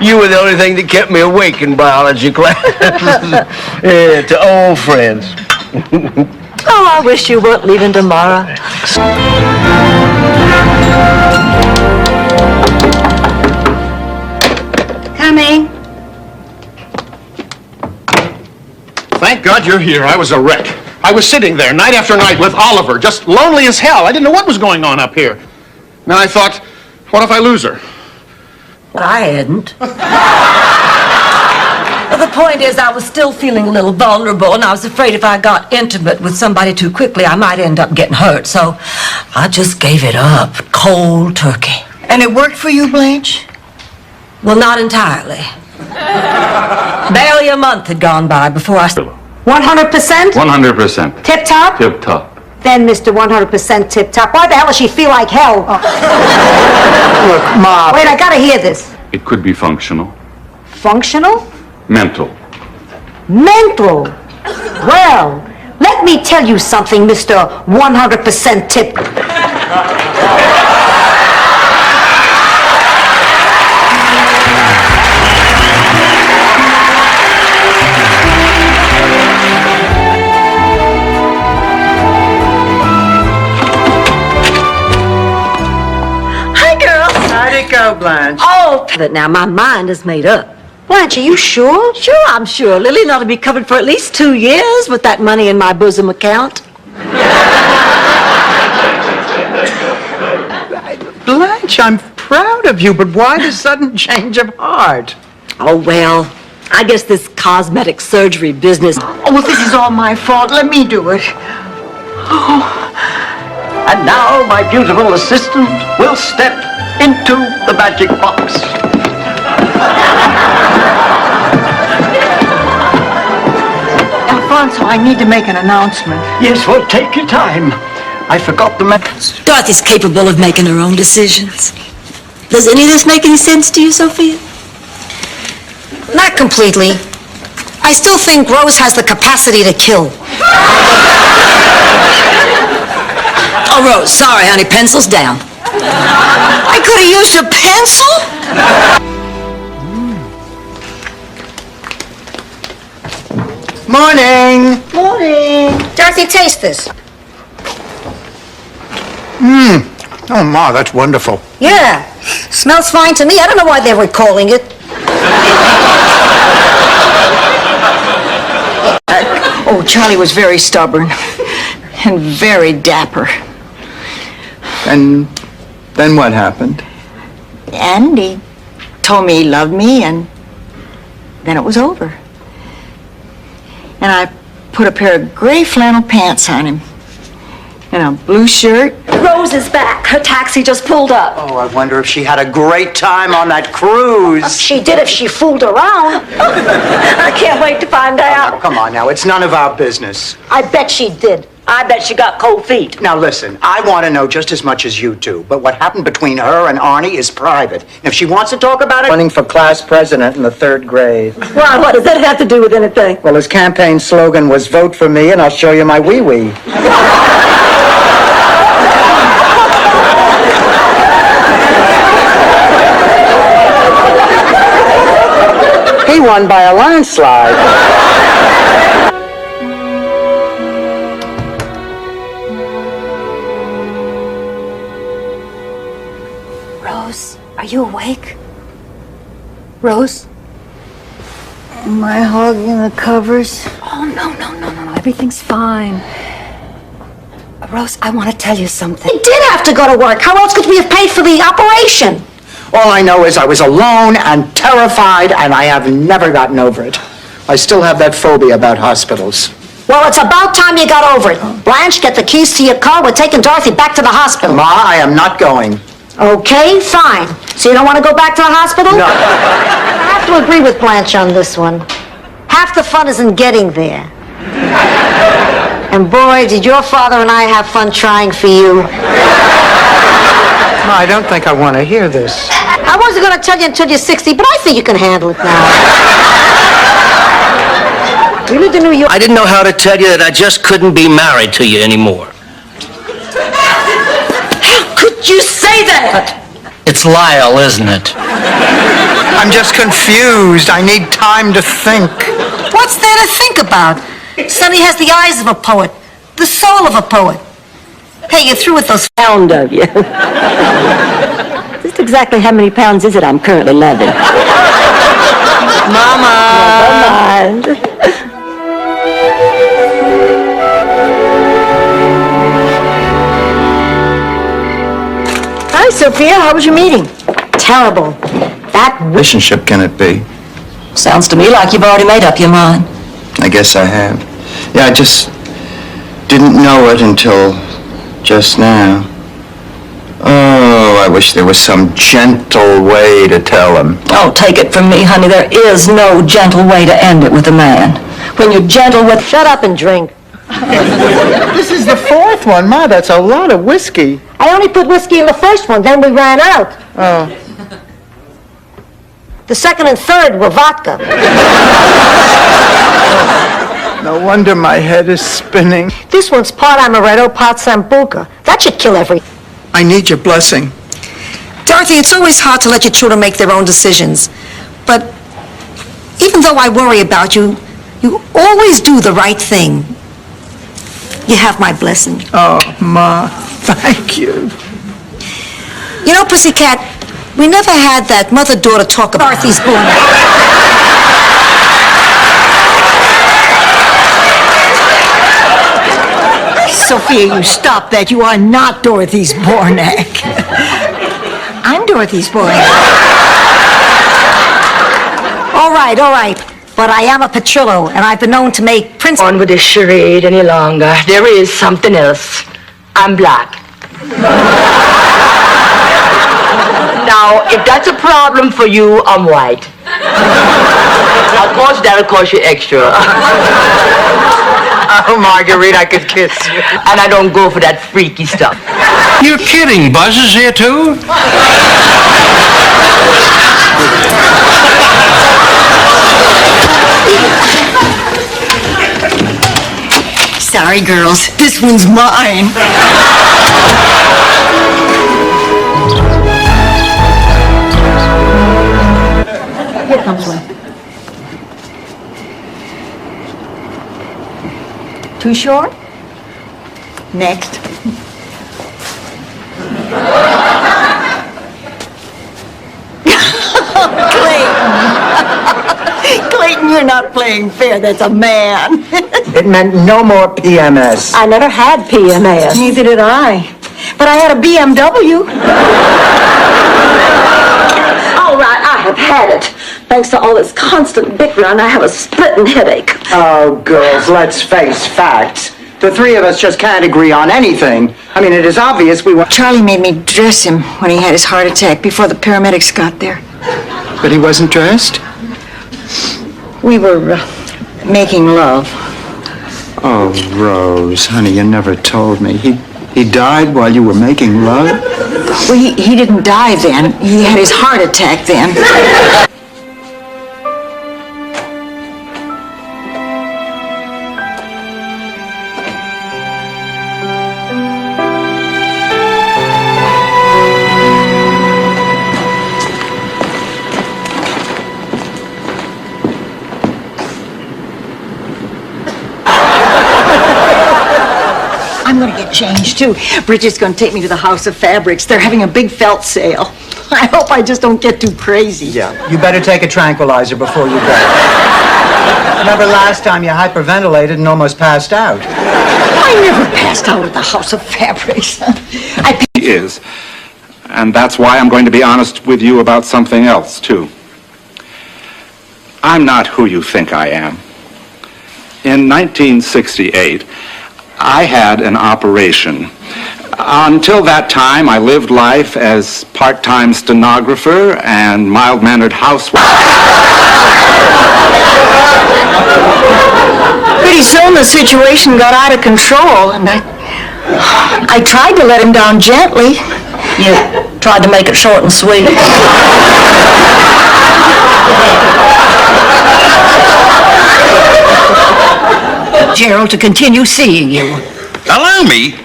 You were the only thing that kept me awake in biology class. Yeah, to old friends. Oh, I wish you weren't leaving tomorrow. Coming. Thank God you're here. I was a wreck. I was sitting there night after night with Oliver, just lonely as hell. I didn't know what was going on up here. Then I thought, what if I lose her? I hadn't. Well, the point is, I was still feeling a little vulnerable, and I was afraid if I got intimate with somebody too quickly, I might end up getting hurt. So I just gave it up, cold turkey. And it worked for you, Blanche? Well, not entirely. Barely a month had gone by before I... 100%? 100%. Tip top? Tip top. Then, Mr. 100% tip top. Why the hell does she feel like hell? Look, Ma. Wait, I gotta hear this. It could be functional. Functional? Mental. Mental. Well, let me tell you something, Mr. 100% tip. How'd it go, Blanche? Oh, but now my mind is made up. Blanche, are you sure? Sure, I'm sure. Lily ought to be covered for at least 2 years with that money in my bosom account. Blanche, I'm proud of you, but why the sudden change of heart? Oh, well, I guess this cosmetic surgery business... Oh, well, this is all my fault. Let me do it. And now my beautiful assistant will step into the magic box. Alfonso, So I need to make an announcement. Yes, well, take your time. I forgot the message. Dorothy's capable of making her own decisions. Does any of this make any sense to you, Sophia? Not completely. I still think Rose has the capacity to kill. Oh, Rose, sorry, honey, pencil's down. I could have used a pencil? Morning. Morning. Dorothy, taste this. Oh, Ma, that's wonderful. Yeah, smells fine to me. I don't know why they were calling it. Oh, Charlie was very stubborn and very dapper. And then what happened? And he told me he loved me, and then it was over. And I put a pair of gray flannel pants on him and a blue shirt. Rose is back. Her taxi just pulled up. Oh, I wonder if she had a great time on that cruise. She did if she fooled around. I can't wait to find out. Now, come on now, it's none of our business. I bet she did. I bet she got cold feet. Now listen, I want to know just as much as you do, but what happened between her and Arnie is private. If she wants to talk about it... Running for class president in the 3rd grade. Why, what does that have to do with anything? Well, his campaign slogan was vote for me and I'll show you my wee-wee. He won by a landslide. Rose, are you awake? Rose? Am I hogging the covers? Oh, no. Everything's fine. Rose, I want to tell you something. He did have to go to work. How else could we have paid for the operation? All I know is I was alone and terrified, and I have never gotten over it. I still have that phobia about hospitals. Well, it's about time you got over it. Blanche, get the keys to your car. We're taking Dorothy back to the hospital. Ma, I am not going. Okay, fine. So you don't want to go back to the hospital? No. I have to agree with Blanche on this one. Half the fun is in getting there. And boy, did your father and I have fun trying for you. Ma, I don't think I want to hear this. I wasn't going to tell you until you're 60, but I think you can handle it now. We lived in New York. I didn't know how to tell you that I just couldn't be married to you anymore. How could you say that? It's Lyle, isn't it? I'm just confused. I need time to think. What's there to think about? Sonny has the eyes of a poet, the soul of a poet. Hey, you're through with those... Pound of you. Just exactly how many pounds is it I'm currently loving? Mama! Never mind. Hi, Sophia. How was your meeting? Terrible. That Relationship can it be? Sounds to me like you've already made up your mind. I guess I have. Yeah, I just didn't know it until just now. Oh, I wish there was some gentle way to tell him. Oh, take it from me, honey, there is no gentle way to end it with a man. When you're gentle with... Shut up and drink. This is the 4th one, Ma. That's a lot of whiskey. I only put whiskey in the first one, then we ran out. Oh. The second and third were vodka. No wonder my head is spinning. This one's part amaretto, part sambuca. That should kill everything. I need your blessing. Dorothy, it's always hard to let your children make their own decisions. But even though I worry about you, you always do the right thing. You have my blessing. Oh, Ma, thank you. You know, Pussycat, we never had that mother-daughter talk about Dorothy's born. Sophia, you stop that. You are not Dorothy's Bornak. I'm Dorothy's Bornak. All right. But I am a Petrillo, and I've been known to make Prince... On with this charade any longer. There is something else. I'm black. Now, if that's a problem for you, I'm white. Of course, that'll cost you extra. Oh, Marguerite, I could kiss you. And I don't go for that freaky stuff. You're kidding. Buzz is here too? Sorry, girls. This one's mine. Here comes one. Too short? Next. Clayton, you're not playing fair. That's a man. It meant no more PMS. I never had PMS. Neither did I. But I had a BMW. All right, I have had it. Thanks to all this constant bickering, I have a splitting headache. Oh, girls, let's face facts. The three of us just can't agree on anything. I mean, it is obvious we want... Charlie made me dress him when he had his heart attack before the paramedics got there. But he wasn't dressed? We were making love. Oh, Rose, honey, you never told me. He died while you were making love? Well, he didn't die then. He had his heart attack then. I'm going to get changed, too. Bridget's going to take me to the House of Fabrics. They're having a big felt sale. I hope I just don't get too crazy. Yeah, you better take a tranquilizer before you go. Remember last time you hyperventilated and almost passed out? I never passed out at the House of Fabrics. He is. And that's why I'm going to be honest with you about something else, too. I'm not who you think I am. In 1968, I had an operation. Until that time, I lived life as part-time stenographer and mild-mannered housewife. Pretty soon the situation got out of control, and I tried to let him down gently. You tried to make it short and sweet. Gerald, to continue seeing you. Allow me.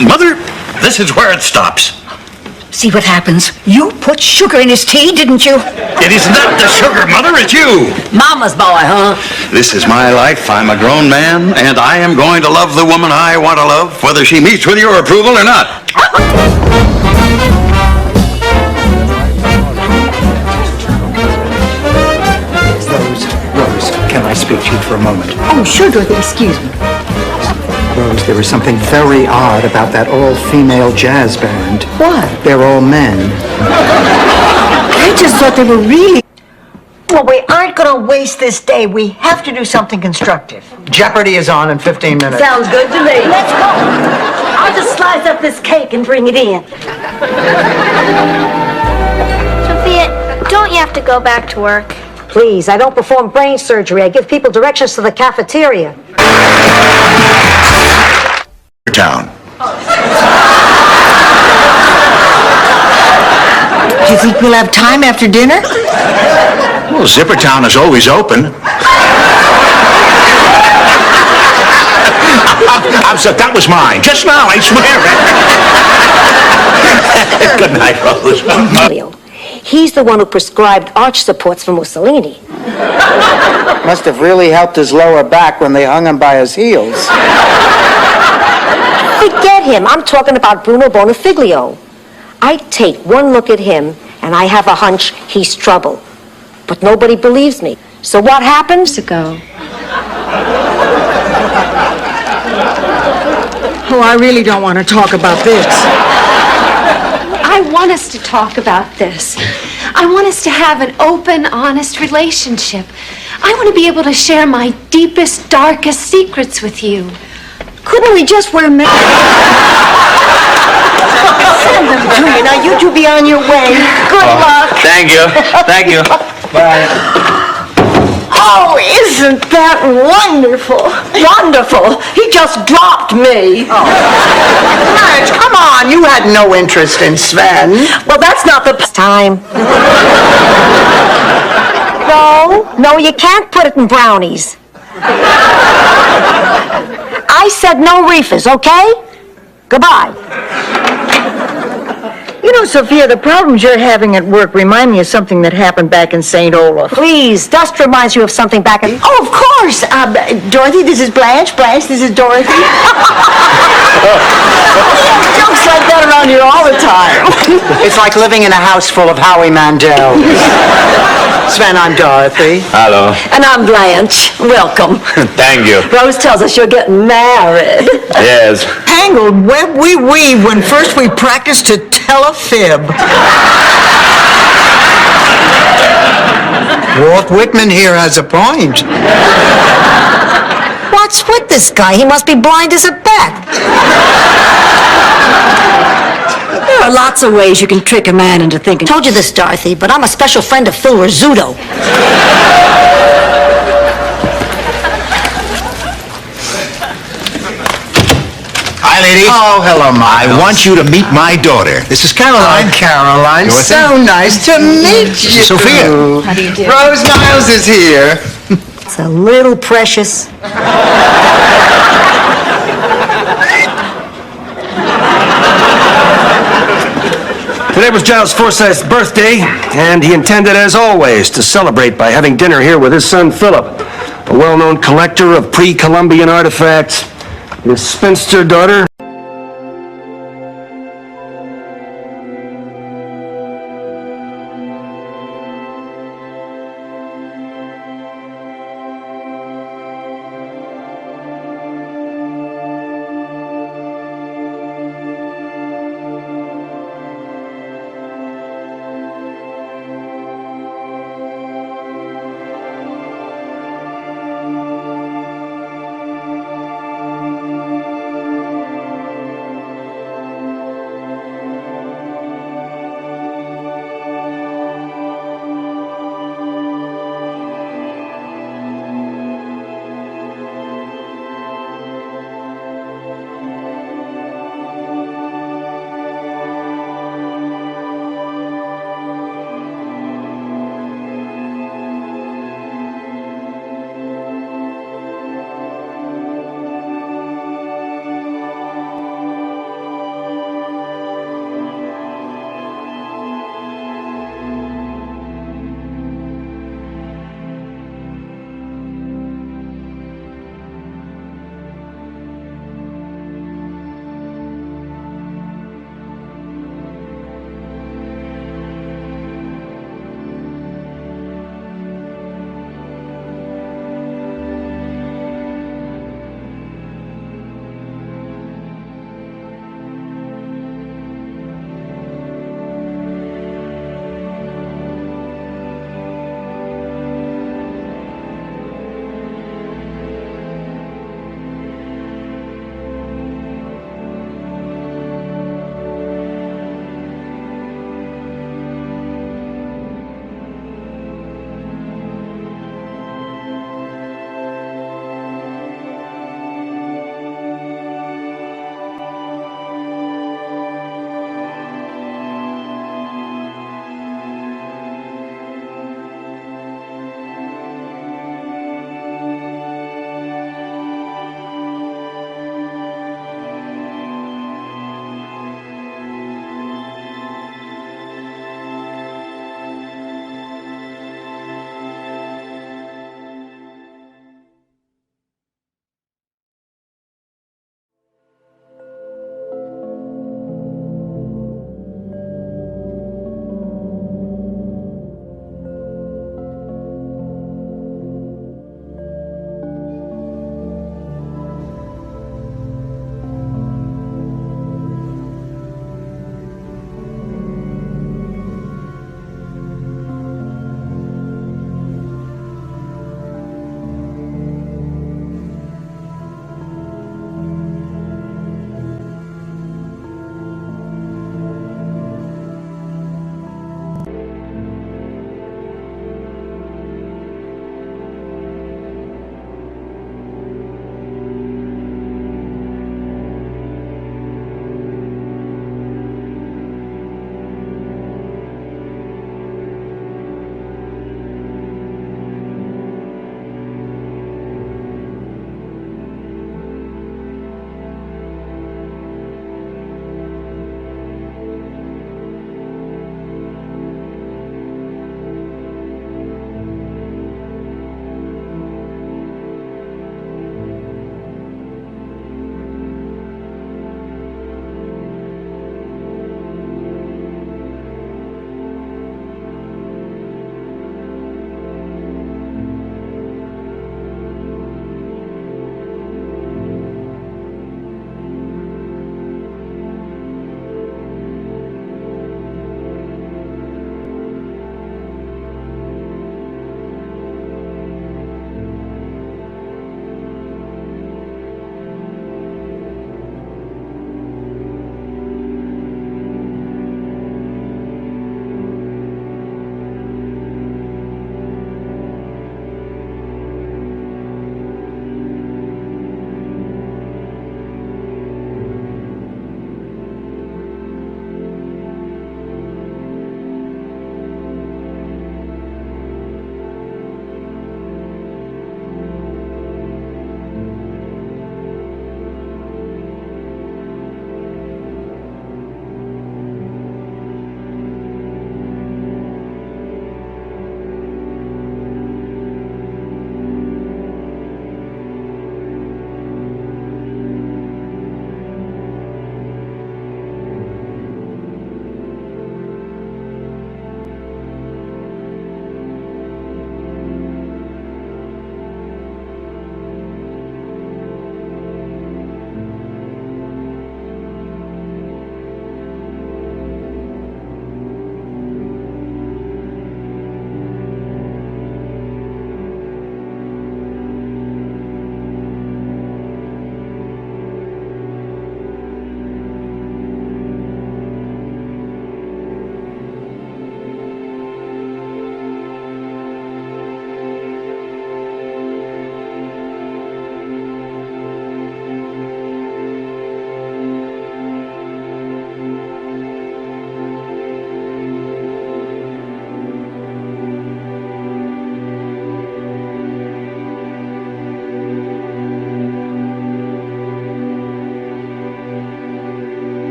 Mother, this is where it stops. See what happens? You put sugar in his tea, didn't you? It is not the sugar, Mother, it's you. Mama's boy, huh? This is my life. I'm a grown man, and I am going to love the woman I want to love, whether she meets with your approval or not. Rose, can I speak to you for a moment? Oh, sure, Dorothy, excuse me. Rose, there was something very odd about that all-female jazz band. What? They're all men. I just thought they were really... Well, we aren't going to waste this day. We have to do something constructive. Jeopardy is on in 15 minutes. Sounds good to me. Let's go. I'll just slice up this cake and bring it in. Sophia, don't you have to go back to work? Please, I don't perform brain surgery. I give people directions to the cafeteria. Town. Do you think we'll have time after dinner? Well, Zippertown is always open. I'm sorry, that was mine. Just now, I swear it. Good night, Rose. He's the one who prescribed arch supports for Mussolini. Must have really helped his lower back when they hung him by his heels. Forget him. I'm talking about Bruno Bonifiglio. I take one look at him, and I have a hunch he's trouble. But nobody believes me. So what happens? Oh, I really don't want to talk about this. I want us to talk about this. I want us to have an open, honest relationship. I want to be able to share my deepest, darkest secrets with you. Couldn't we just wear makeup? Send them to you. Now, you two be on your way. Good luck. Thank you. Thank you. Bye. Oh, isn't that wonderful? Wonderful. He just dropped me. Madge, come on. You had no interest in Sven. Well, that's not the Time. No, you can't put it in brownies. I said no reefers, okay? Goodbye. You know, Sophia, the problems you're having at work remind me of something that happened back in St. Olaf. Please, dust reminds you of something back in... Oh, of course. Dorothy, this is Blanche. Blanche, this is Dorothy. We have jokes like that around here all the time. It's like living in a house full of Howie Mandel. Sven, I'm Dorothy. Hello. And I'm Blanche. Welcome. Thank you. Rose tells us you're getting married. Yes. Tangled web we weave when first we practice to tell a fib. Walt Whitman here has a point. What's with this guy? He must be blind as a bat. There are lots of ways you can trick a man into thinking. Told you this, Dorothy, but I'm a special friend of Phil Rizzuto. Hi, ladies. Oh, hello, I Miles. want you to meet my daughter. This is Caroline. Hi, Caroline. Dorothy. So nice to meet you. Sophia. How do you do? Rose Miles is here. It's a little precious. Today was Giles Forsythe's birthday, and he intended, as always, to celebrate by having dinner here with his son Philip, a well-known collector of pre-Columbian artifacts, his spinster daughter.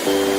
Bye.